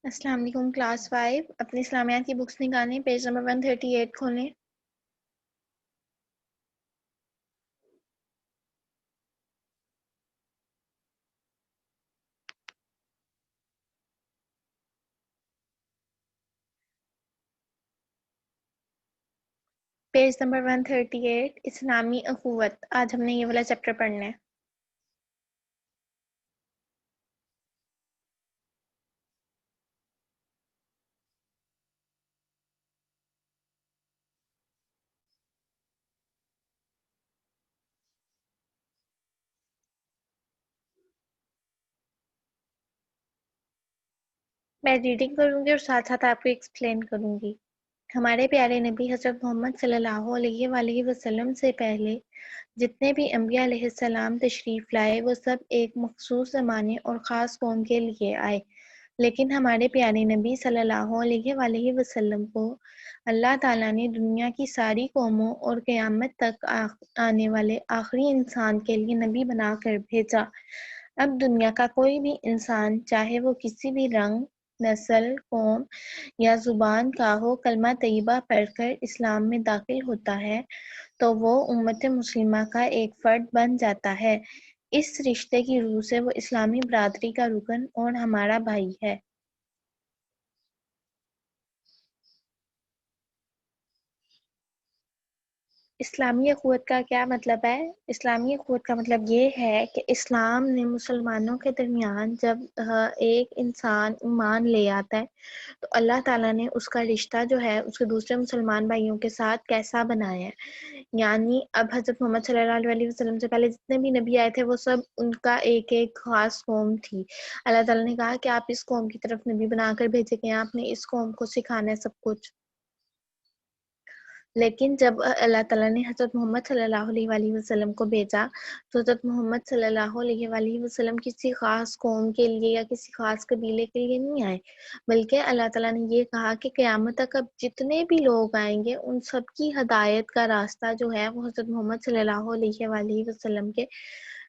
السلام علیکم کلاس 5 اپنی اسلامیات کی بکس نکالیں، پیج نمبر 138 کھولیں۔ پیج نمبر 138 اسلامی اخوت۔ آج ہم نے یہ والا چیپٹر پڑھنا ہے۔ میں ریڈنگ کروں گی اور ساتھ ساتھ آپ کو ایکسپلین کروں گی۔ ہمارے پیارے نبی حضرت محمد صلی اللہ علیہ وآلہ وسلم سے پہلے جتنے بھی انبیاء علیہ السلام تشریف لائے وہ سب ایک مخصوص زمانے اور خاص قوم کے لیے آئے، لیکن ہمارے پیارے نبی صلی اللہ علیہ وآلہ وسلم کو اللہ تعالیٰ نے دنیا کی ساری قوموں اور قیامت تک آنے والے آخری انسان کے لیے نبی بنا کر بھیجا۔ اب دنیا کا کوئی بھی انسان چاہے وہ کسی بھی رنگ، نسل، قوم یا زبان کا ہو، کلمہ طیبہ پڑھ کر اسلام میں داخل ہوتا ہے تو وہ امت مسلمہ کا ایک فرد بن جاتا ہے۔ اس رشتے کی روح سے وہ اسلامی برادری کا رکن اور ہمارا بھائی ہے۔ اسلامی اخوت کا کیا مطلب ہے؟ اسلامی اخوت کا مطلب یہ ہے کہ اسلام نے مسلمانوں کے درمیان جب ایک انسان ایمان لے آتا ہے تو اللہ تعالیٰ نے اس کا رشتہ جو ہے اس کے دوسرے مسلمان بھائیوں کے ساتھ کیسا بنایا ہے۔ یعنی اب حضرت محمد صلی اللہ علیہ وسلم سے پہلے جتنے بھی نبی آئے تھے وہ سب ان کا ایک ایک خاص قوم تھی۔ اللہ تعالیٰ نے کہا کہ آپ اس قوم کی طرف نبی بنا کر بھیجے گئے، آپ نے اس قوم کو سکھانا ہے سب کچھ۔ لیکن جب اللہ تعالیٰ نے حضرت محمد صلی اللہ علیہ وآلہ وسلم کو بھیجا تو حضرت محمد صلی اللہ علیہ وآلہ وسلم کسی خاص قوم کے لیے یا کسی خاص قبیلے کے لیے نہیں آئے، بلکہ اللہ تعالیٰ نے یہ کہا کہ قیامت تک اب جتنے بھی لوگ آئیں گے ان سب کی ہدایت کا راستہ جو ہے وہ حضرت محمد صلی اللہ علیہ وآلہ وسلم کے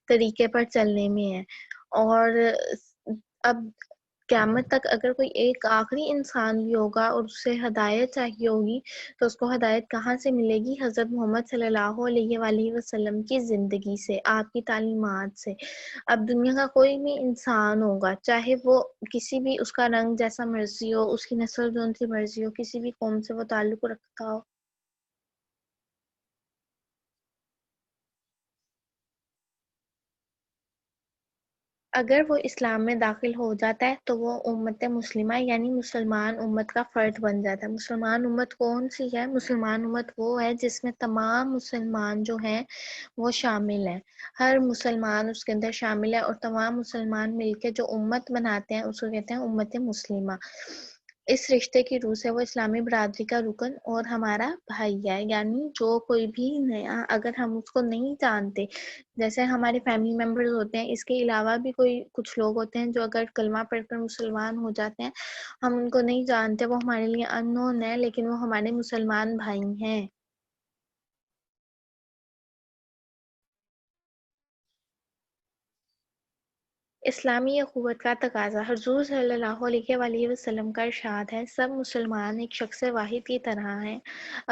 طریقے پر چلنے میں ہے۔ اور اب قیامت تک اگر کوئی ایک آخری انسان بھی ہوگا اور اسے ہدایت چاہیے ہوگی تو اس کو ہدایت کہاں سے ملے گی؟ حضرت محمد صلی اللہ علیہ وآلہ وسلم کی زندگی سے، آپ کی تعلیمات سے۔ اب دنیا کا کوئی بھی انسان ہوگا، چاہے وہ کسی بھی اس کا رنگ جیسا مرضی ہو، اس کی نسل جون سی مرضی ہو، کسی بھی قوم سے وہ تعلق رکھتا ہو، اگر وہ اسلام میں داخل ہو جاتا ہے تو وہ امت مسلمہ یعنی مسلمان امت کا فرد بن جاتا ہے۔ مسلمان امت کون سی ہے؟ مسلمان امت وہ ہے جس میں تمام مسلمان جو ہیں وہ شامل ہیں، ہر مسلمان اس کے اندر شامل ہے، اور تمام مسلمان مل کے جو امت بناتے ہیں اس کو کہتے ہیں امت مسلمہ۔ اس رشتے کی روح سے وہ اسلامی برادری کا رکن اور ہمارا بھائی ہے۔ یعنی جو کوئی بھی نیا، اگر ہم اس کو نہیں جانتے، جیسے ہمارے فیملی ممبرز ہوتے ہیں، اس کے علاوہ بھی کوئی کچھ لوگ ہوتے ہیں جو اگر کلمہ پڑھ کر مسلمان ہو جاتے ہیں، ہم ان کو نہیں جانتے، وہ ہمارے لیے ان نون ہے، لیکن وہ ہمارے مسلمان بھائی ہیں۔ اسلامی اخوت کا تقاضا۔ حضور صلی اللہ علیہ وآلہ وسلم کا ارشاد ہے، سب مسلمان ایک شخص واحد کی طرح ہیں،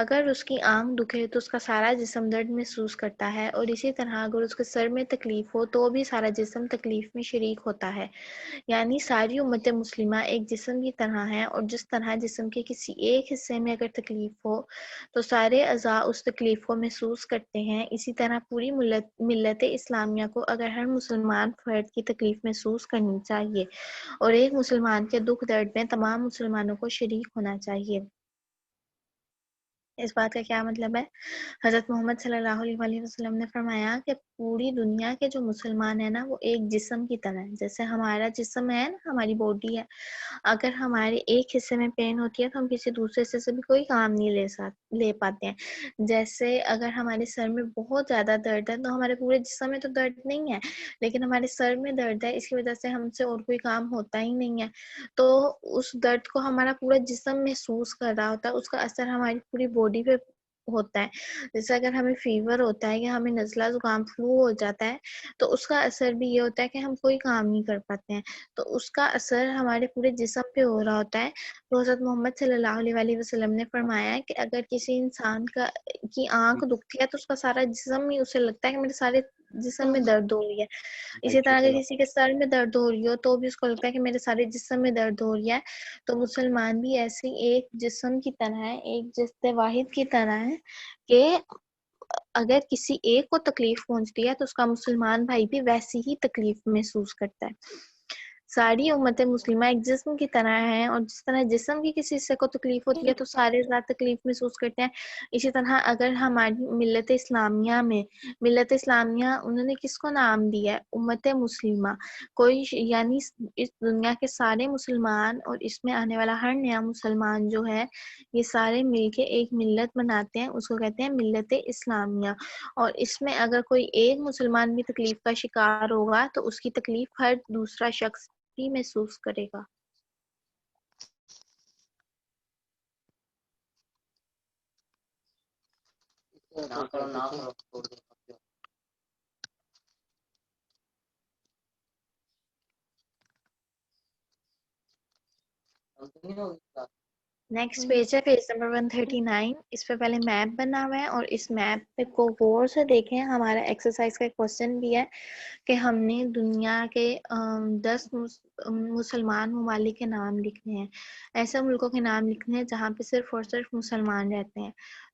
اگر اس کی آنکھ دکھے تو اس کا سارا جسم درد محسوس کرتا ہے، اور اسی طرح اگر اس کے سر میں تکلیف ہو تو بھی سارا جسم تکلیف میں شریک ہوتا ہے۔ یعنی ساری امت مسلمہ ایک جسم کی طرح ہے، اور جس طرح جسم کے کسی ایک حصے میں اگر تکلیف ہو تو سارے اعضاء اس تکلیف کو محسوس کرتے ہیں، اسی طرح پوری ملت اسلامیہ کو اگر ہر مسلمان فرد کی تکلیف محسوس کرنی چاہیے اور ایک مسلمان کے دکھ درد میں تمام مسلمانوں کو شریک ہونا چاہیے۔ اس بات کا کیا مطلب ہے؟ حضرت محمد صلی اللہ علیہ وآلہ وسلم نے فرمایا کہ پوری دنیا کے جو مسلمان ہیں نا وہ ایک جسم کی طرح ہے، جیسے ہمارا جسم ہے نا، ہماری باڈی ہے، اگر ہمارے ایک حصے میں پین ہوتی ہے تو ہم کسی دوسرے حصے سے بھی کوئی کام نہیں لے پاتے ہیں۔ جیسے اگر ہمارے سر میں بہت زیادہ درد ہے تو ہمارے پورے جسم میں تو درد نہیں ہے، لیکن ہمارے سر میں درد ہے، اس کی وجہ سے ہم سے اور کوئی کام ہوتا ہی نہیں ہے، تو اس درد کو ہمارا پورا جسم محسوس کر رہا ہوتا ہے، اس کا اثر ہماری پوری باڈی پہ ہوتا ہے. جیسے اگر ہمیں فیور ہوتا ہے یا ہمیں نزلہ زکام فلو ہو جاتا ہے تو اس کا اثر بھی یہ ہوتا ہے کہ ہم کوئی کام نہیں کر پاتے ہیں. تو اس کا اثر ہمارے پورے جسم پہ ہو رہا ہوتا ہے. تو حضرت محمد صلی اللہ علیہ وسلم نے فرمایا ہے کہ اگر کسی انسان کی آنکھ دکھتی ہے تو اس کا سارا جسم ہی اسے لگتا ہے کہ میرے سارے جسم میں درد ہو رہی ہے. اسی طرح اگر کسی کے سر میں درد ہو رہی ہو تو بھی اس کو لگتا ہے کہ میرے سارے جسم میں درد ہو رہی ہے. تو مسلمان بھی ایسے ایک جسم کی طرح ہے, ایک جسد واحد کی طرح ہے کہ اگر کسی ایک کو تکلیف پہنچتی ہے تو اس کا مسلمان بھائی بھی ویسی ہی تکلیف محسوس کرتا ہے. ساری امت مسلمہ ایک جسم کی طرح ہے, اور جس طرح جسم کی کسی حصے کو تکلیف ہوتی ہے تو سارے ذات تکلیف محسوس کرتے ہیں. اسی طرح اگر ہماری ملت اسلامیہ میں, ملت اسلامیہ انہوں نے کس کو نام دیا ہے؟ امت مسلمہ. کوئی یعنی اس دنیا کے سارے مسلمان اور اس میں آنے والا ہر نیا مسلمان جو ہے یہ سارے مل کے ایک ملت بناتے ہیں, اس کو کہتے ہیں ملت اسلامیہ. اور اس میں اگر کوئی ایک مسلمان بھی تکلیف کا شکار ہوگا تو اس کی تکلیف ہر دوسرا شخص بھی محسوس کرے گا. نیکسٹ پیج ہے, پیج نمبر 139. اس پہ پہلے میپ بنا ہوا ہے اور اس میپ پہ کو غور سے دیکھیں. ہمارا ایکسرسائز کا کوشچن بھی ہے کہ ہم نے دنیا کے 10 مسلمان ممالک کے نام لکھنے ہیں, ایسے ملکوں کے نام لکھنے ہیں جہاں پہ صرف اور صرف مسلمان رہتے ہیں.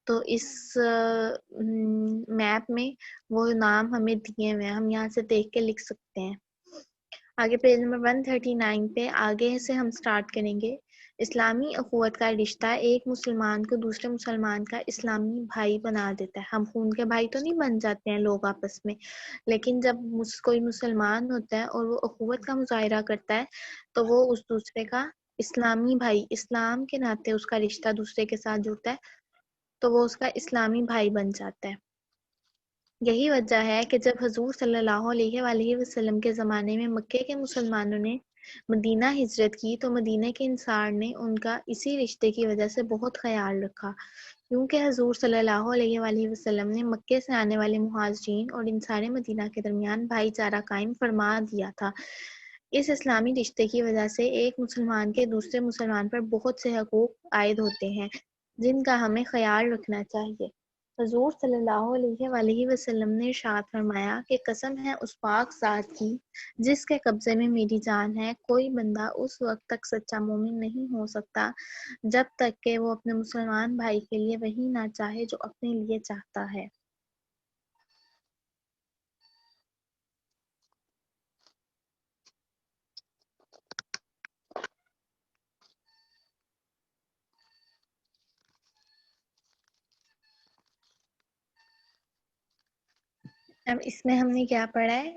تو اس میپ میں وہ نام ہمیں دیے ہوئے ہیں, ہم یہاں سے دیکھ کے لکھ سکتے ہیں. آگے پیج نمبر 139 پہ آگے سے ہم سٹارٹ کریں گے. اسلامی اخوت کا رشتہ ایک مسلمان کو دوسرے مسلمان کا اسلامی بھائی بنا دیتا ہے. ہم خون کے بھائی تو نہیں بن جاتے ہیں لوگ آپس میں, لیکن جب کوئی مسلمان ہوتا ہے اور وہ اخوت کا مظاہرہ کرتا ہے تو وہ اس دوسرے کا اسلامی بھائی, اسلام کے ناطے اس کا رشتہ دوسرے کے ساتھ جڑتا ہے تو وہ اس کا اسلامی بھائی بن جاتا ہے. یہی وجہ ہے کہ جب حضور صلی اللہ علیہ وآلہ وسلم کے زمانے میں مکے کے مسلمانوں نے مدینہ ہجرت کی تو مدینہ کے انصار نے ان کا اسی رشتے کی وجہ سے بہت خیال رکھا, کیونکہ حضور صلی اللہ علیہ وآلہ وسلم نے مکے سے آنے والے مہاجرین اور انصار مدینہ کے درمیان بھائی چارہ قائم فرما دیا تھا. اس اسلامی رشتے کی وجہ سے ایک مسلمان کے دوسرے مسلمان پر بہت سے حقوق عائد ہوتے ہیں جن کا ہمیں خیال رکھنا چاہیے. حضور صلی اللہ علیہ وآلہ وسلم نے ارشاد فرمایا کہ قسم ہے اس پاک ذات کی جس کے قبضے میں میری جان ہے, کوئی بندہ اس وقت تک سچا مومن نہیں ہو سکتا جب تک کہ وہ اپنے مسلمان بھائی کے لیے وہی نہ چاہے جو اپنے لیے چاہتا ہے. اب اس میں ہم نے کیا پڑھا ہے,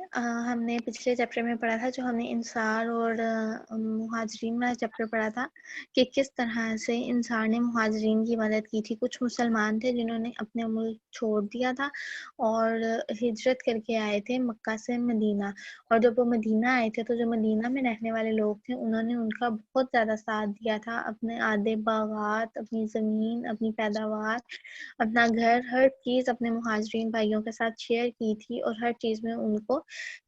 ہم نے پچھلے چیپٹر میں پڑھا تھا جو ہم نے انصار اور مہاجرین والا چیپٹر پڑھا تھا کہ کس طرح سے انصار نے مہاجرین کی مدد کی تھی. کچھ مسلمان تھے جنہوں نے اپنے ملک چھوڑ دیا تھا اور ہجرت کر کے آئے تھے مکہ سے مدینہ, اور جب وہ مدینہ آئے تھے تو جو مدینہ میں رہنے والے لوگ تھے انہوں نے ان کا بہت زیادہ ساتھ دیا تھا. اپنے آدھے باغات, اپنی زمین, اپنی پیداوار, اپنا گھر, ہر چیز اپنے مہاجرین بھائیوں کے ساتھ شیئر کی تھی اور ہر چیز میں ان کو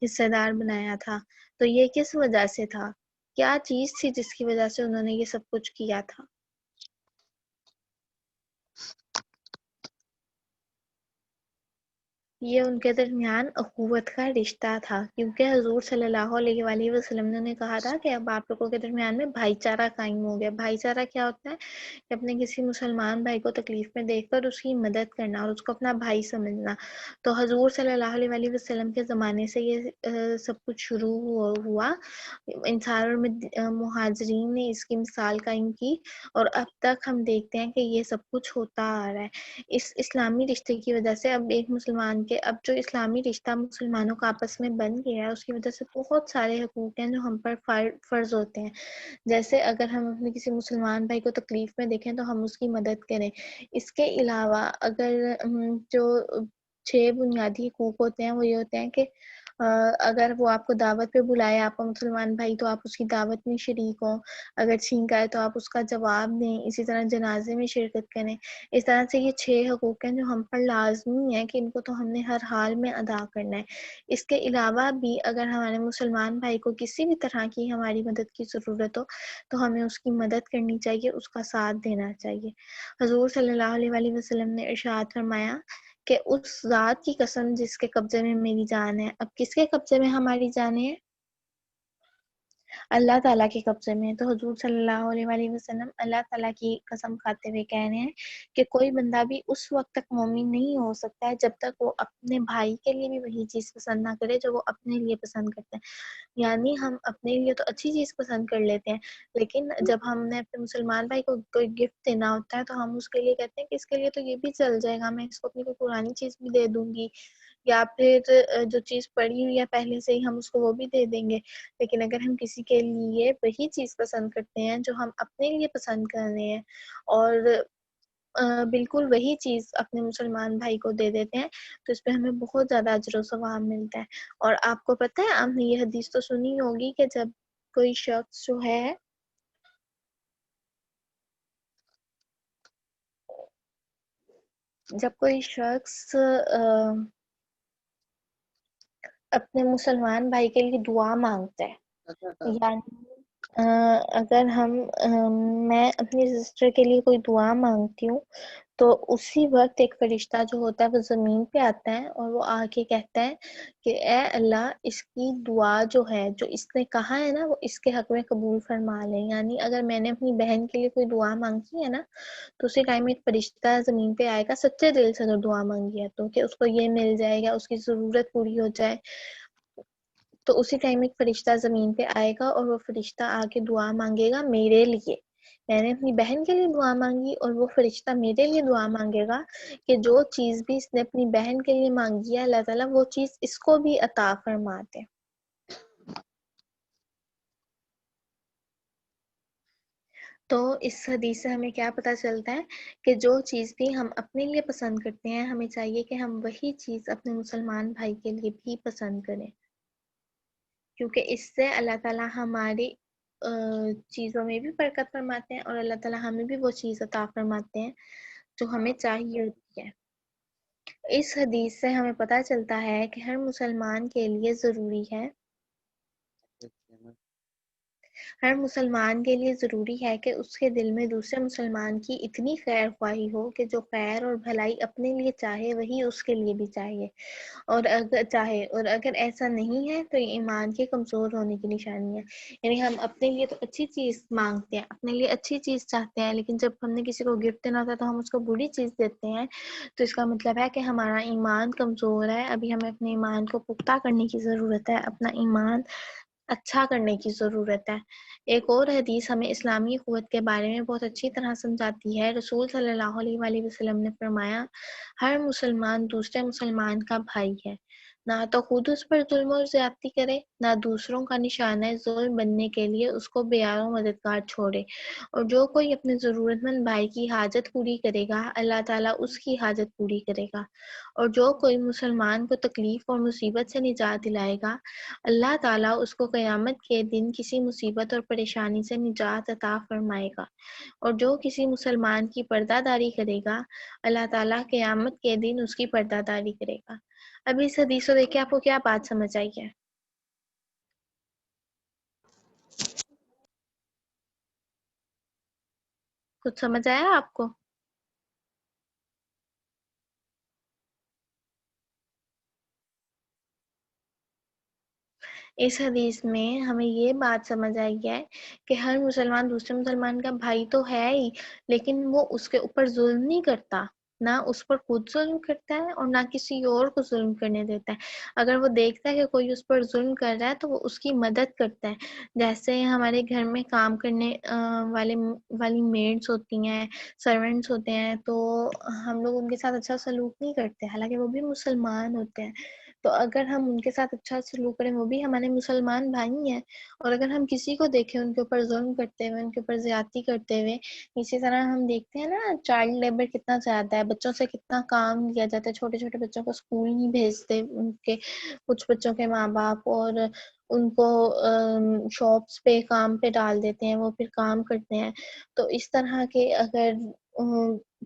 حصہ دار بنایا تھا. تو یہ کس وجہ سے تھا؟ کیا چیز تھی جس کی وجہ سے انہوں نے یہ سب کچھ کیا تھا؟ یہ ان کے درمیان اخوت کا رشتہ تھا, کیونکہ حضور صلی اللہ علیہ وآلہ وسلم نے کہا تھا کہ اب آپ لوگوں کے درمیان میں بھائی چارہ قائم ہو گیا. بھائی چارہ کیا ہوتا ہے کہ اپنے کسی مسلمان بھائی کو تکلیف میں دیکھ کر اس کی مدد کرنا اور اس کو اپنا بھائی سمجھنا. تو حضور صلی اللہ علیہ وآلہ وسلم کے زمانے سے یہ سب کچھ شروع ہوا. انصار اور مہاجرین نے اس کی مثال قائم کی اور اب تک ہم دیکھتے ہیں کہ یہ سب کچھ ہوتا آ رہا ہے. اس اسلامی رشتے کی وجہ سے اب ایک مسلمان کے, اب جو اسلامی رشتہ مسلمانوں کا آپس میں بن گیا ہے اس کی وجہ سے بہت سارے حقوق ہیں جو ہم پر فرض ہوتے ہیں. جیسے اگر ہم اپنے کسی مسلمان بھائی کو تکلیف میں دیکھیں تو ہم اس کی مدد کریں. اس کے علاوہ اگر جو 6 بنیادی حقوق ہوتے ہیں وہ یہ ہوتے ہیں کہ اگر وہ آپ کو دعوت پہ بلائے آپ کا مسلمان بھائی تو آپ اس کی دعوت میں شریک ہوں، اگر چھینک آئے تو آپ اس کا جواب دیں، اسی طرح جنازے میں شرکت کریں. اس طرح سے یہ 6 حقوق ہیں جو ہم پر لازمی ہے کہ ان کو تو ہم نے ہر حال میں ادا کرنا ہے. اس کے علاوہ بھی اگر ہمارے مسلمان بھائی کو کسی بھی طرح کی ہماری مدد کی ضرورت ہو تو ہمیں اس کی مدد کرنی چاہیے، اس کا ساتھ دینا چاہیے. حضور صلی اللہ علیہ وآلہ وسلم نے ارشاد فرمایا کہ اس ذات کی قسم جس کے قبضے میں میری جان ہے. اب کس کے قبضے میں ہماری جانیں ہیں؟ اللہ تعالیٰ کے قبضے میں. تو حضور صلی اللہ علیہ وآلہ وسلم اللہ تعالیٰ کی قسم کھاتے ہوئے کہہ رہے ہیں کہ کوئی بندہ بھی اس وقت تک مومن نہیں ہو سکتا ہے جب تک وہ اپنے بھائی کے لیے بھی وہی چیز پسند نہ کرے جو وہ اپنے لیے پسند کرتے ہیں. یعنی ہم اپنے لیے تو اچھی چیز پسند کر لیتے ہیں، لیکن جب ہم نے اپنے مسلمان بھائی کو کوئی گفٹ دینا ہوتا ہے تو ہم اس کے لیے کہتے ہیں کہ اس کے لیے تو یہ بھی چل جائے گا، میں اس کو اپنی کوئی پرانی چیز بھی دے دوں گی، یا پھر جو چیز پڑی ہوئی ہے پہلے سے ہی ہم اس کو وہ بھی دے دیں گے. لیکن اگر ہم کسی کے لیے وہی چیز پسند کرتے ہیں جو ہم اپنے لیے پسند کر رہے ہیں اور بالکل وہی چیز اپنے مسلمان بھائی کو دے دیتے ہیں تو اس پہ ہمیں بہت زیادہ اجر و ثواب ملتا ہے. اور آپ کو پتہ ہے، آپ نے یہ حدیث تو سنی ہوگی کہ جب کوئی شخص جو ہے جب کوئی شخص اپنے مسلمان بھائی کے لیے دعا مانگتا ہے، یعنی اگر میں اپنی سسٹر کے لیے کوئی دعا مانگتی ہوں تو اسی وقت ایک فرشتہ جو ہوتا ہے وہ زمین پہ آتا ہے اور وہ آ کے کہتا ہے کہ اے اللہ، اس کی دعا جو ہے جو اس نے کہا ہے نا وہ اس کے حق میں قبول فرما لیں. یعنی اگر میں نے اپنی بہن کے لیے کوئی دعا مانگی ہے نا تو اسی ٹائم ایک فرشتہ زمین پہ آئے گا، سچے دل سے اگر دعا مانگی ہے تو، کہ اس کو یہ مل جائے گا، اس کی ضرورت پوری ہو جائے. تو اسی ٹائم ایک فرشتہ زمین پہ آئے گا اور وہ فرشتہ آ کے دعا مانگے گا میرے لیے. میں نے اپنی بہن کے لیے دعا مانگی اور وہ فرشتہ میرے لیے دعا مانگے گا کہ جو چیز بھی اس نے اپنی بہن کے لیے مانگی ہے اللہ تعالیٰ وہ چیز اس کو بھی عطا فرماتے. تو اس حدیث سے ہمیں کیا پتہ چلتا ہے کہ جو چیز بھی ہم اپنے لیے پسند کرتے ہیں ہمیں چاہیے کہ ہم وہی چیز اپنے مسلمان بھائی کے لیے بھی پسند کریں، کیونکہ اس سے اللہ تعالیٰ ہماری چیزوں میں بھی برکت فرماتے ہیں اور اللہ تعالیٰ ہمیں بھی وہ چیز عطا فرماتے ہیں جو ہمیں چاہیے ہوتی ہے. اس حدیث سے ہمیں پتہ چلتا ہے کہ ہر مسلمان کے لیے ضروری ہے ہر مسلمان کے لیے ضروری ہے کہ اس کے دل میں دوسرے مسلمان کی اتنی خیر خواہی ہو کہ جو خیر اور بھلائی اپنے لیے چاہے وہی اس کے لیے بھی چاہیے، اور اگر ایسا نہیں ہے تو یہ ایمان کے کمزور ہونے کی نشانی ہے. یعنی ہم اپنے لیے تو اچھی چیز مانگتے ہیں، اپنے لیے اچھی چیز چاہتے ہیں، لیکن جب ہم نے کسی کو گفٹ دینا ہوتا ہے تو ہم اس کو بری چیز دیتے ہیں، تو اس کا مطلب ہے کہ ہمارا ایمان کمزور ہے. ابھی ہمیں اپنے ایمان کو پختہ کرنے کی ضرورت ہے، اپنا ایمان اچھا کرنے کی ضرورت ہے. ایک اور حدیث ہمیں اسلامی قوت کے بارے میں بہت اچھی طرح سمجھاتی ہے. رسول صلی اللہ علیہ وآلہ وسلم نے فرمایا، ہر مسلمان دوسرے مسلمان کا بھائی ہے، نہ تو خود اس پر ظلم اور زیادتی کرے، نہ دوسروں کا نشانہ ظلم بننے کے لیے اس کو بیار و مددگار چھوڑے. اور جو کوئی اپنے ضرورت مند بھائی کی حاجت پوری کرے گا اللہ تعالیٰ اس کی حاجت پوری کرے گا. اور جو کوئی مسلمان کو تکلیف اور مصیبت سے نجات دلائے گا اللہ تعالیٰ اس کو قیامت کے دن کسی مصیبت اور پریشانی سے نجات عطا فرمائے گا. اور جو کسی مسلمان کی پردہ داری کرے گا اللہ تعالیٰ قیامت کے دن اس کی پردہ داری کرے گا. ابھی اس حدیث کو دیکھ کے آپ کو کیا بات سمجھ آئی ہے؟ کچھ سمجھ آیا آپ کو؟ اس حدیث میں ہمیں یہ بات سمجھ آئی ہے کہ ہر مسلمان دوسرے مسلمان کا بھائی تو ہے ہی، لیکن وہ اس کے اوپر ظلم نہیں کرتا، نہ اس پر خود ظلم کرتا ہے اور نہ کسی اور کو ظلم کرنے دیتا ہے. اگر وہ دیکھتا ہے کہ کوئی اس پر ظلم کر رہا ہے تو وہ اس کی مدد کرتا ہے. جیسے ہمارے گھر میں کام کرنے والی میڈس ہوتی ہیں، سرونٹس ہوتے ہیں، تو ہم لوگ ان کے ساتھ اچھا سلوک نہیں کرتے حالانکہ وہ بھی مسلمان ہوتے ہیں. تو اگر ہم ان کے ساتھ اچھا سلوک کریں، وہ بھی ہمارے مسلمان بھائی ہیں، اور اگر ہم کسی کو دیکھیں ان کے اوپر ظلم کرتے ہوئے، ان کے اوپر زیادتی کرتے ہوئے، اسی طرح ہم دیکھتے ہیں نا چائلڈ لیبر کتنا زیادہ ہے، بچوں سے کتنا کام لیا جاتا ہے، چھوٹے چھوٹے بچوں کو اسکول نہیں بھیجتے ان کے کچھ بچوں کے ماں باپ، اور ان کو شاپس پہ کام پہ ڈال دیتے ہیں، وہ پھر کام کرتے ہیں. تو اس طرح کے اگر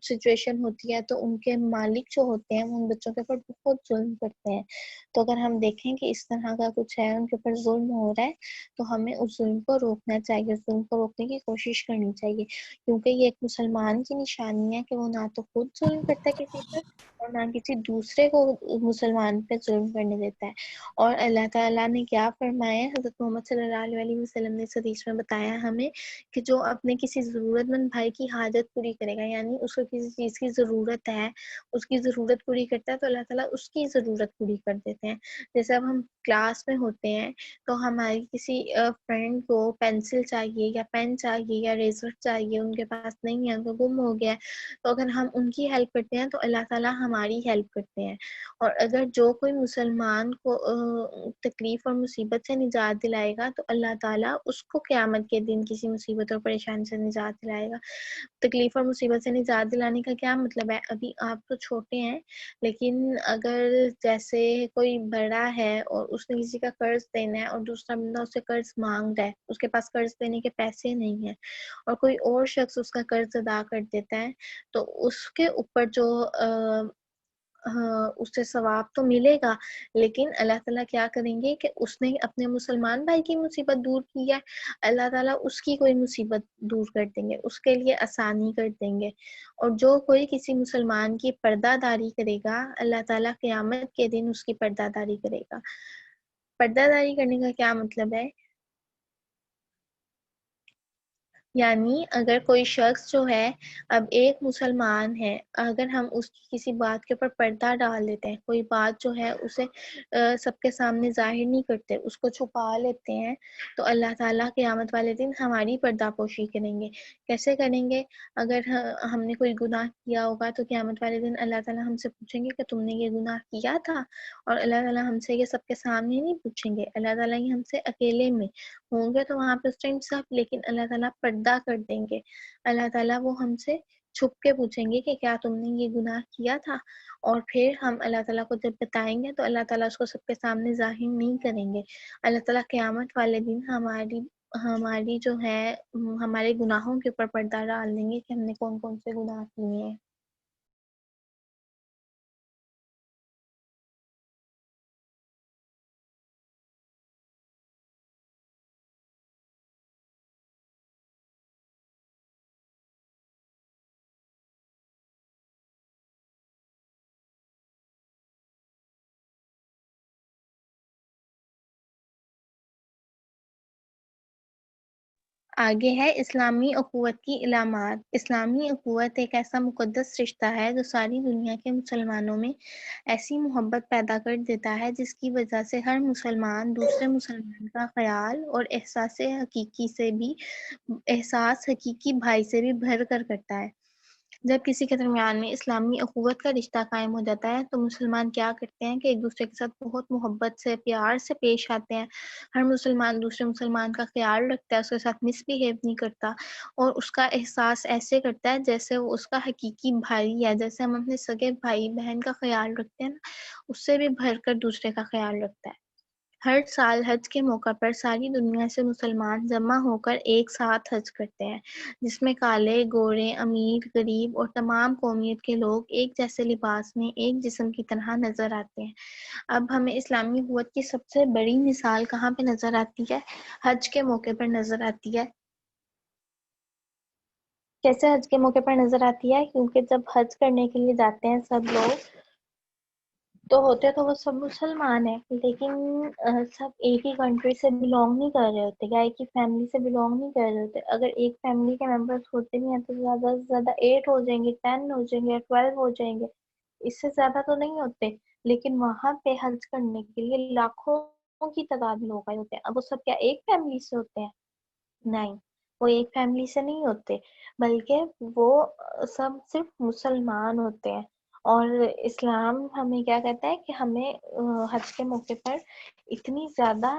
سچویشن ہوتی ہے تو ان کے مالک جو ہوتے ہیں وہ ان بچوں کے اوپر بہت ظلم کرتے ہیں. تو اگر ہم دیکھیں کہ اس طرح کا کچھ ہے، ان کے اوپر ظلم ہو رہا ہے، تو ہمیں اس ظلم کو روکنا چاہیے، اس ظلم کو روکنے کی کوشش کرنی چاہیے، کیونکہ یہ ایک مسلمان کی نشانی ہے کہ وہ نہ تو خود ظلم کرتا ہے کسی پر، اور نہ کسی دوسرے کو مسلمان پہ ظلم کرنے دیتا ہے. اور اللہ تعالیٰ نے کیا فرمایا ہے، حضرت محمد صلی اللہ علیہ وسلم نے اس حدیث میں بتایا ہمیں کہ جو اپنے کسی ضرورت مند بھائی کی حاجت پوری کرے گا، یعنی اس کو کسی چیز کی ضرورت ہے، اس کی ضرورت پوری کرتا ہے، تو اللہ تعالیٰ اس کی ضرورت پوری کر دیتے ہیں. جیسے اب ہم کلاس میں ہوتے ہیں تو ہماری کسی فرینڈ کو پینسل چاہیے یا پین چاہیے یا ریزر چاہیے، ان کے پاس نہیں ہے، ان کو گم ہو گیا ہے، تو اگر ہم ان کی ہیلپ کرتے ہیں تو اللہ تعالیٰ ہماری ہیلپ کرتے ہیں. اور اگر جو کوئی مسلمان کو تکلیف اور مصیبت سے نجات دلائے گا تو اللہ تعالیٰ اس کو قیامت کے دن کسی مصیبت اور پریشانی سے نجات دلائے گا. تکلیف اور مصیبت سے نجات دلانے کا کیا مطلب ہے؟ ابھی آپ تو چھوٹے ہیں، لیکن اگر جیسے کوئی بڑا ہے اور اس نے کسی کا قرض دینا ہے اور دوسرا بندہ اس سے قرض مانگ رہا ہے، اس کے پاس قرض دینے کے پیسے نہیں ہیں، اور کوئی اور شخص اس کا قرض ادا کر دیتا ہے، تو اس کے اوپر جو اس سے ثواب تو ملے گا، لیکن اللہ تعالیٰ کیا کریں گے کہ اس نے اپنے مسلمان بھائی کی مصیبت دور کی ہے، اللہ تعالیٰ اس کی کوئی مصیبت دور کر دیں گے، اس کے لیے آسانی کر دیں گے. اور جو کوئی کسی مسلمان کی پردہ داری کرے گا، اللہ تعالیٰ قیامت کے دن اس کی پردہ داری کرے گا. پردہ داری کرنے کا کیا مطلب ہے؟ یعنی اگر کوئی شخص جو ہے، اب ایک مسلمان ہے، اگر ہم اس کی کسی بات کے اوپر پردہ ڈال دیتے ہیں، کوئی بات جو ہے اسے سب کے سامنے ظاہر نہیں کرتے، اس کو چھپا لیتے ہیں، تو اللہ تعالیٰ قیامت والے دن ہماری پردہ پوشی کریں گے. کیسے کریں گے؟ اگر ہم نے کوئی گناہ کیا ہوگا تو قیامت والے دن اللہ تعالیٰ ہم سے پوچھیں گے کہ تم نے یہ گناہ کیا تھا، اور اللہ تعالیٰ ہم سے یہ سب کے سامنے نہیں پوچھیں گے، اللہ تعالیٰ یہ ہم سے اکیلے میں ہوں گے تو وہاں پہ اس ٹائم سب، لیکن اللہ تعالیٰ پردہ کر دیں گے، اللہ تعالیٰ وہ ہم سے چھپ کے پوچھیں گے کہ کیا تم نے یہ گناہ کیا تھا، اور پھر ہم اللہ تعالیٰ کو جب بتائیں گے تو اللہ تعالیٰ اس کو سب کے سامنے ظاہر نہیں کریں گے. اللہ تعالیٰ قیامت والے دن ہماری جو ہے ہمارے گناہوں کے اوپر پردہ ڈال دیں گے کہ ہم نے کون کون سے گناہ کیے ہیں. آگے ہے اسلامی اخوت کی علامات. اسلامی اخوت ایک ایسا مقدس رشتہ ہے جو ساری دنیا کے مسلمانوں میں ایسی محبت پیدا کر دیتا ہے جس کی وجہ سے ہر مسلمان دوسرے مسلمان کا خیال اور احساس حقیقی بھائی سے بھی بھر کر کرتا ہے. جب کسی کے درمیان میں اسلامی اخوت کا رشتہ قائم ہو جاتا ہے تو مسلمان کیا کرتے ہیں کہ ایک دوسرے کے ساتھ بہت محبت سے، پیار سے پیش آتے ہیں. ہر مسلمان دوسرے مسلمان کا خیال رکھتا ہے، اس کے ساتھ مس بیہیو نہیں کرتا، اور اس کا احساس ایسے کرتا ہے جیسے وہ اس کا حقیقی بھائی ہے. جیسے ہم اپنے سگے بھائی بہن کا خیال رکھتے ہیں نا، اس سے بھی بھر کر دوسرے کا خیال رکھتا ہے. ہر سال حج کے موقع پر ساری دنیا سے مسلمان جمع ہو کر ایک ساتھ حج کرتے ہیں، جس میں کالے، گورے، امیر، غریب اور تمام قومیت کے لوگ ایک جیسے لباس میں ایک جسم کی طرح نظر آتے ہیں. اب ہمیں اسلامی قوت کی سب سے بڑی مثال کہاں پہ نظر آتی ہے؟ حج کے موقع پر نظر آتی ہے. کیسے حج کے موقع پر نظر آتی ہے؟ کیونکہ جب حج کرنے کے لیے جاتے ہیں سب لوگ، تو ہوتے تو وہ سب مسلمان ہیں، لیکن سب ایک ہی کنٹری سے بلونگ نہیں کر رہے ہوتے، یا ایک ہی فیملی سے بلونگ نہیں کر رہے ہوتے. اگر ایک فیملی کے ممبرس ہوتے بھی ہیں تو زیادہ سے زیادہ 8 ہو جائیں گے، 10 ہو جائیں گے، 12 ہو جائیں گے، اس سے زیادہ تو نہیں ہوتے. لیکن وہاں پہ حج کرنے کے لیے لاکھوں کی تعداد میں لوگ آئے ہوتے ہیں. اب وہ سب کیا ایک فیملی سے ہوتے ہیں؟ نہیں، وہ ایک فیملی سے نہیں ہوتے، بلکہ وہ سب صرف مسلمان ہوتے ہیں. اور اسلام ہمیں کیا کہتا ہے کہ ہمیں حج کے موقع پر اتنی زیادہ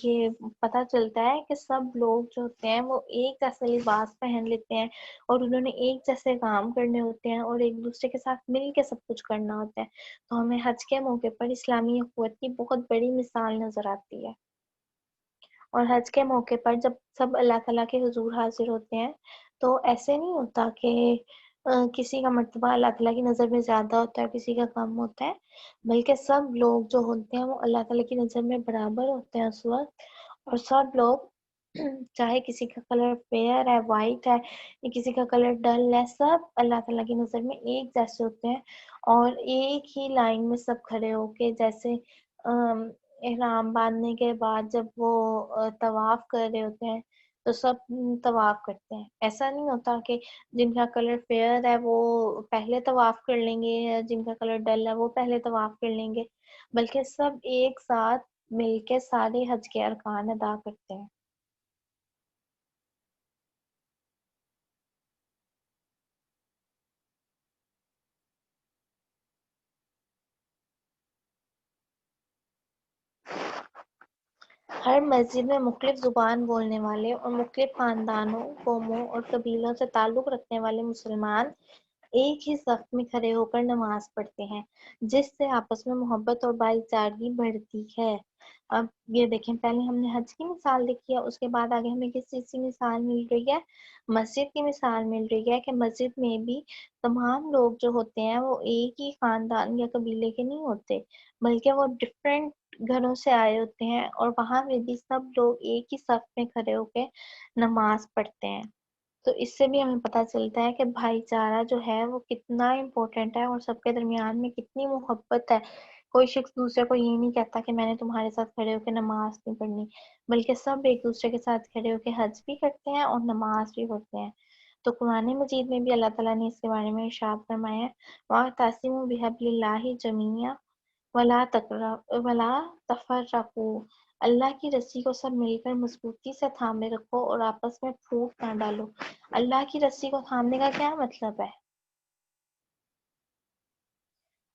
یہ پتہ چلتا ہے کہ سب لوگ جو ہوتے ہیں وہ ایک جیسا لباس پہن لیتے ہیں اور انہوں نے ایک جیسے کام کرنے ہوتے ہیں اور ایک دوسرے کے ساتھ مل کے سب کچھ کرنا ہوتا ہے. تو ہمیں حج کے موقع پر اسلامی اخوت کی بہت بڑی مثال نظر آتی ہے. اور حج کے موقع پر جب سب اللہ تعالیٰ کے حضور حاضر ہوتے ہیں تو ایسے نہیں ہوتا کہ کسی کا مرتبہ اللہ تعالیٰ کی نظر میں زیادہ ہوتا ہے کسی کا کم ہوتا ہے، بلکہ سب لوگ جو ہوتے ہیں وہ اللہ تعالیٰ کی نظر میں برابر ہوتے ہیں اس وقت. اور سب لوگ چاہے کسی کا کلر فیئر ہے، وائٹ ہے، یا کسی کا کلر ڈل ہے، سب اللہ تعالیٰ کی نظر میں ایک جیسے ہوتے ہیں. اور ایک ہی لائن میں سب کھڑے ہو کے، جیسے احرام باندھنے کے بعد جب وہ طواف کر رہے ہوتے ہیں تو سب طواف کرتے ہیں. ایسا نہیں ہوتا کہ جن کا کلر فیئر ہے وہ پہلے طواف کر لیں گے یا جن کا کلر ڈل ہے وہ پہلے طواف کر لیں گے، بلکہ سب ایک ساتھ مل کے سارے حج کے ارکان ادا کرتے ہیں. ہر مسجد میں مختلف زبان بولنے والے اور مختلف خاندانوں، قوموں اور قبیلوں سے تعلق رکھنے والے مسلمان ایک ہی صف میں کھڑے ہو کر نماز پڑھتے ہیں، جس سے آپس میں محبت اور بھائی چارگی بڑھتی ہے. اب یہ دیکھیں، پہلے ہم نے حج کی مثال دیکھی ہے، اس کے بعد آگے ہمیں کس چیز کی مثال مل رہی ہے؟ مسجد کی مثال مل رہی ہے کہ مسجد میں بھی تمام لوگ جو ہوتے ہیں وہ ایک ہی خاندان یا قبیلے کے نہیں ہوتے، بلکہ وہ ڈفرینٹ گھروں سے آئے ہوتے ہیں، اور وہاں میں بھی سب لوگ ایک ہی صف میں کھڑے ہو کے نماز پڑھتے ہیں. تو اس سے بھی ہمیں پتہ چلتا ہے کہ بھائی چارہ جو ہے وہ کتنا امپورٹنٹ ہے اور سب کے درمیان میں کتنی محبت ہے. کوئی شخص دوسرے کو یہ نہیں کہتا کہ میں نے تمہارے ساتھ کھڑے ہو کے نماز نہیں پڑھنی، بلکہ سب ایک دوسرے کے ساتھ کھڑے ہو کے حج بھی کرتے ہیں اور نماز بھی پڑھتے ہیں. تو قرآن مجید میں بھی اللہ تعالیٰ نے اس کے بارے میں ارشاد فرمایا ہے وَاعْتَصِمُوا بِحَبْلِ اللَّهِ جَمِيعًا وَلَا تَفَرَّقُوا. اللہ کی رسی کو سب مل کر مضبوطی سے تھامے رکھو اور آپس میں پھوٹ نہ ڈالو. اللہ کی رسی کو تھامنے کا کیا مطلب ہے؟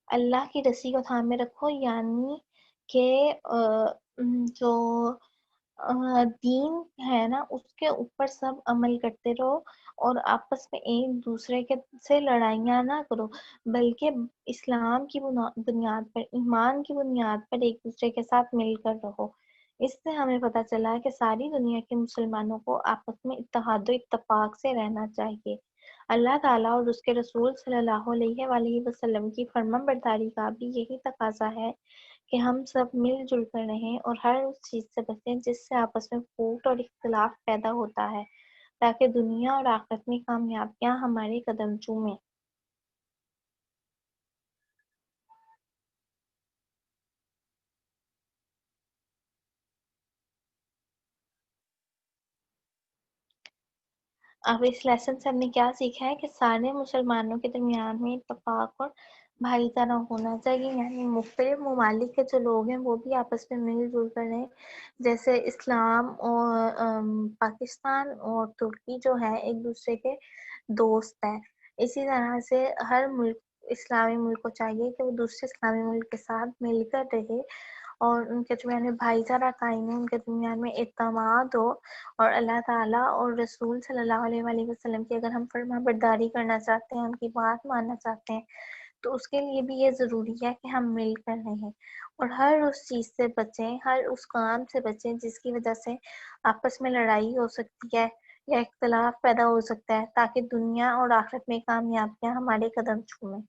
اللہ کی رسی کو تھامے رکھو یعنی کہ جو دین ہے نا اس کے اوپر سب عمل کرتے رہو اور آپس میں ایک دوسرے کے سے لڑائیاں نہ کرو، بلکہ اسلام کی بنیاد پر، ایمان کی بنیاد پر ایک دوسرے کے ساتھ مل کر رہو. اس سے ہمیں پتہ چلا ہے کہ ساری دنیا کے مسلمانوں کو آپس میں اتحاد و اتفاق سے رہنا چاہیے. اللہ تعالیٰ اور اس کے رسول صلی اللہ علیہ وآلہ وسلم کی فرمان برداری کا بھی یہی تقاضا ہے کہ ہم سب مل جل کر رہیں اور ہر اس چیز سے بچیں جس سے آپس میں پھوٹ اور اختلاف پیدا ہوتا ہے، تاکہ دنیا اور آخرت میں کامیابیاں ہمارے قدم چومیں. اب اس لیسن سے ہم نے کیا سیکھا ہے کہ سارے مسلمانوں کے درمیان میں اتفاق اور بھائی چارہ ہونا چاہیے، یعنی مختلف ممالک کے جو لوگ ہیں وہ بھی آپس میں مل جل کر رہیں. جیسے اسلام اور پاکستان اور ترکی جو ہے ایک دوسرے کے دوست ہیں، اسی طرح سے ہر ملک، اسلامی ملک کو چاہیے کہ وہ دوسرے اسلامی ملک کے ساتھ مل کر رہے اور ان کے درمیان میں بھائی چارہ قائم ہو، ان کے درمیان میں اعتماد ہو، اور اللہ تعالیٰ اور رسول صلی اللہ علیہ وآلہ وسلم کی اگر ہم فرما برداری کرنا چاہتے ہیں، ان کی بات ماننا چاہتے ہیں، تو اس کے لیے بھی یہ ضروری ہے کہ ہم مل کر رہیں اور ہر اس چیز سے بچیں، ہر اس کام سے بچیں جس کی وجہ سے آپس میں لڑائی ہو سکتی ہے یا اختلاف پیدا ہو سکتا ہے، تاکہ دنیا اور آخرت میں کامیابیاں ہمارے قدم چومیں.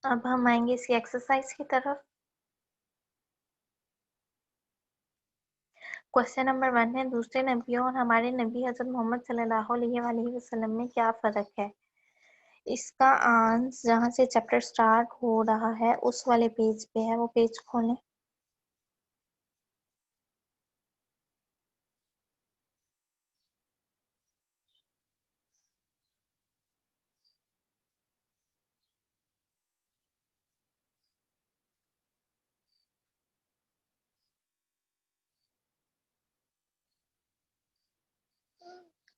اب ہم آئیں گے اس کی ایکسرسائز کی طرف. کوشچن نمبر 1 ہے دوسرے نبیوں اور ہمارے نبی حضرت محمد صلی اللہ علیہ وآلہ وسلم میں کیا فرق ہے؟ اس کا آنسر جہاں سے چیپٹر سٹارٹ ہو رہا ہے اس والے پیج پہ ہے، وہ پیج کھولیں.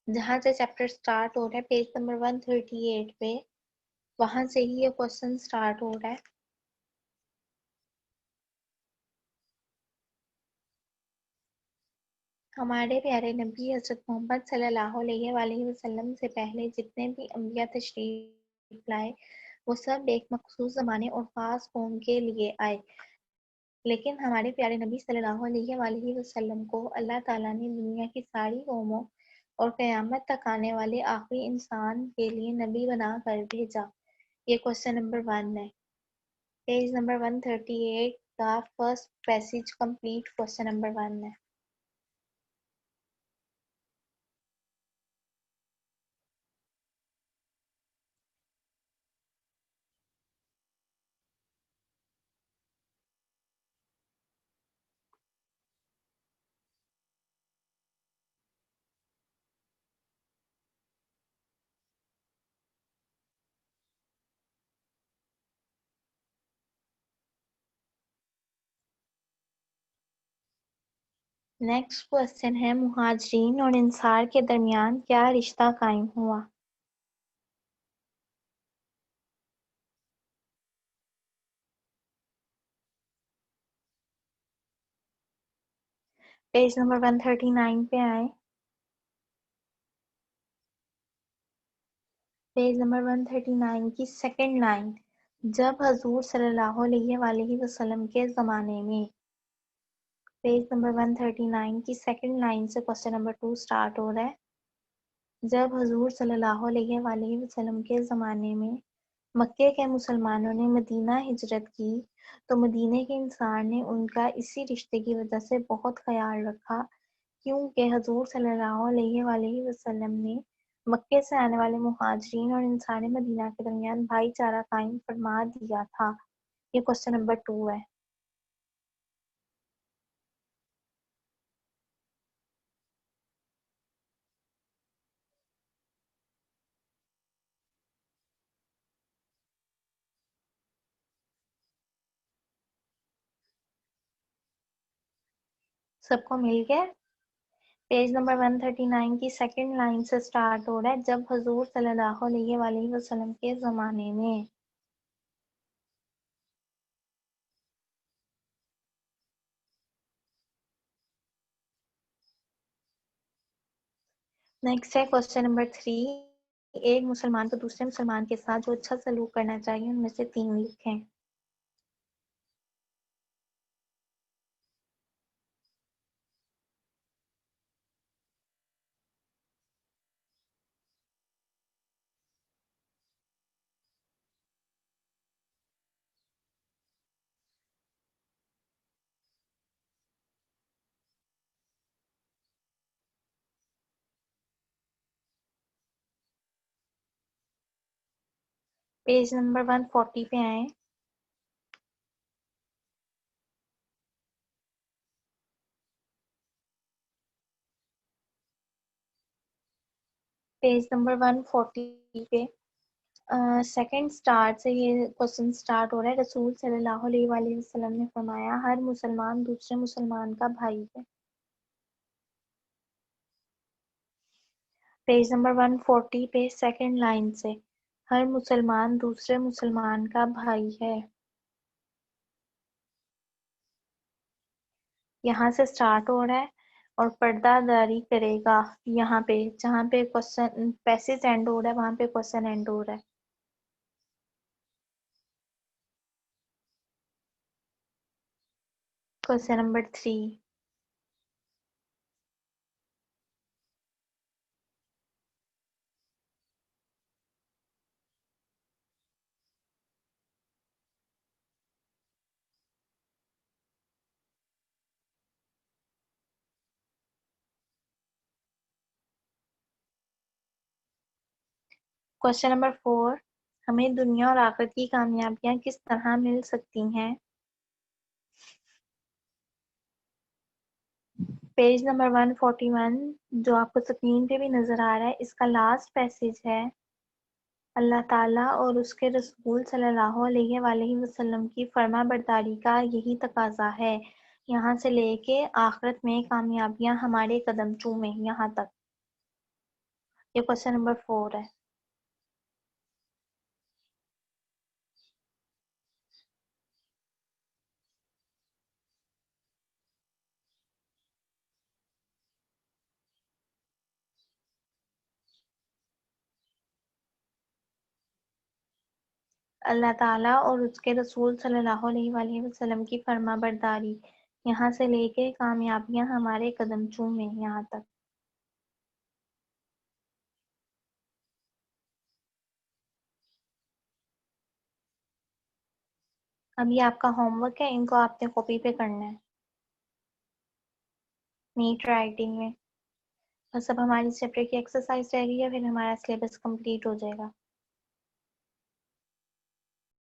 جہاں سے چیپٹر سٹارٹ ہو رہا ہے پیج نمبر 138 پہ، وہاں سے ہی یہ کوشچن سٹارٹ ہو رہا ہے. ہمارے پیارے نبی حضرت محمد صلی اللہ علیہ وآلہ وسلم سے پہلے جتنے بھی انبیاء تشریف لائے وہ سب ایک مخصوص زمانے اور خاص قوم کے لیے آئے، لیکن ہمارے پیارے نبی صلی اللہ علیہ وآلہ وسلم کو اللہ تعالیٰ نے دنیا کی ساری قوموں اور قیامت تک آنے والے آخری انسان کے لیے نبی بنا کر بھیجا. یہ کوشچن نمبر 1 ہے. پیج نمبر 138 کا first passage complete question number 1 ہے. نیکسٹ کوشچن ہے مہاجرین اور انصار کے درمیان کیا رشتہ قائم ہوا؟ پیج نمبر 139 پہ آئے. پیج نمبر 139 کی سیکنڈ لائن، جب حضور صلی اللہ علیہ وآلہ وسلم کے زمانے میں. پیج نمبر 139 کی سیکنڈ لائن سے کوشچن نمبر 2 سٹارٹ ہو رہا ہے. جب حضور صلی اللہ علیہ وآلہ وسلم کے زمانے میں مکے کے مسلمانوں نے مدینہ ہجرت کی تو مدینے کے انصار نے ان کا اسی رشتے کی وجہ سے بہت خیال رکھا، کیونکہ حضور صلی اللہ علیہ وآلہ وسلم نے مکے سے آنے والے مہاجرین اور انصار مدینہ کے درمیان بھائی چارہ قائم فرما دیا تھا. یہ کوشچن نمبر 2 ہے. سب کو مل گیا؟ پیج نمبر 139 کی سیکنڈ لائن سے سٹارٹ ہو رہا ہے، جب حضور صلی اللہ علیہ وآلہ وسلم کے زمانے میں. نیکسٹ ہے کوشچن نمبر 3، ایک مسلمان کو دوسرے مسلمان کے ساتھ جو اچھا سلوک کرنا چاہیے ان میں سے 3 لکھیں. پیج نمبر 140 پہ آئیں. پیج نمبر 140 پہ سیکنڈ سٹارٹ سے یہ کوشچن سٹارٹ ہو رہا ہے. رسول صلی اللہ علیہ وآلہ وسلم نے فرمایا ہر مسلمان دوسرے مسلمان کا بھائی ہے. پیج نمبر 140 پہ سیکنڈ لائن سے، ہر مسلمان دوسرے مسلمان کا بھائی ہے. یہاں سے سٹارٹ ہو رہا ہے اور پردہ داری کرے گا یہاں پہ جہاں پہ کوشچن پیسج اینڈ ہو رہا ہے وہاں پہ کوشچن اینڈ ہو رہا ہے. Question number 3. کوشچن نمبر 4، ہمیں دنیا اور آخرت کی کامیابیاں کس طرح مل سکتی ہیں؟ پیج نمبر 141 جو آپ کو سکرین پہ بھی نظر آ رہا ہے اس کا لاسٹ پیسج ہے، اللہ تعالیٰ اور اس کے رسول صلی اللہ علیہ وآلہ وسلم کی فرما برداری کا یہی تقاضا ہے، یہاں سے لے کے آخرت میں کامیابیاں ہمارے قدم چومیں یہاں تک. یہ کوشچن نمبر 4 ہے. اللہ تعالیٰ اور اس کے رسول صلی اللہ علیہ وآلہ وسلم کی فرما برداری یہاں سے لے کے کامیابیاں ہمارے قدم چومیں یہاں تک. اب یہ آپ کا ہوم ورک ہے، ان کو آپ نے کاپی پہ کرنا ہے نیٹ رائٹنگ میں. بس اب ہماری چیپٹر کی ایکسرسائز رہ گئی ہے، پھر ہمارا سلیبس کمپلیٹ ہو جائے گا.